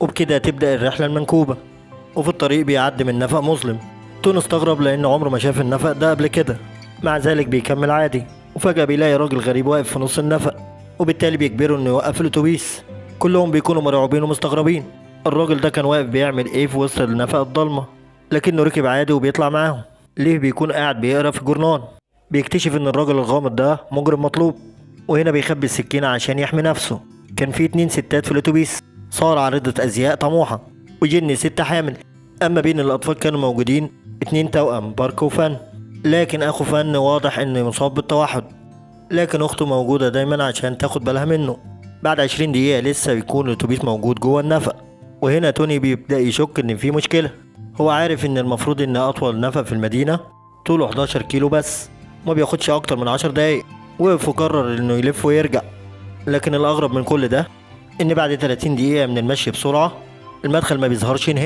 وبكده تبدأ الرحلة المنكوبة. وفي الطريق بيعدي من نفق مظلم. توني استغرب لأن عمره ما شاف النفق ده قبل كده. مع ذلك بيكمل عادي، وفجأة بيلاقي راجل غريب واقف في نص النفق، وبالتالي بيجبره إنه يوقف الأتوبيس. كلهم بيكونوا مرعوبين ومستغربين الراجل ده كان واقف بيعمل إيه في وسط النفق الضلمة، لكنه ركب عادي وبيطلع معاهم. ليه؟ بيكون قاعد بيقرا في جورنال. بيكتشف إن الراجل الغامض ده مجرم مطلوب، وهنا بيخبي السكينة عشان يحمي نفسه. كان في 2 ستات في الأتوبيس، سارة عارضة أزياء طموحة، وجيني ست حامل. أما بين الأطفال كانوا موجودين 2 توأم، بارك وفن. لكن أخو فن واضح إنه مصاب بالتوحد، لكن أخته موجودة دايما عشان تاخد بالها منه. بعد 20 دقيقة لسه بيكون الأتوبيس موجود جوه النفق، وهنا توني بيبدأ يشك إن في مشكلة. هو عارف إن المفروض إن أطول نفق في المدينة طوله 11 كيلو بس، ما بياخدش أكتر من 10 دقايق. وقف وقرر إنه يلف ويرجع. لكن الأغرب من كل ده إن بعد 30 دقيقة من المشي بسرعة المدخل ما بيظهرش نهائي.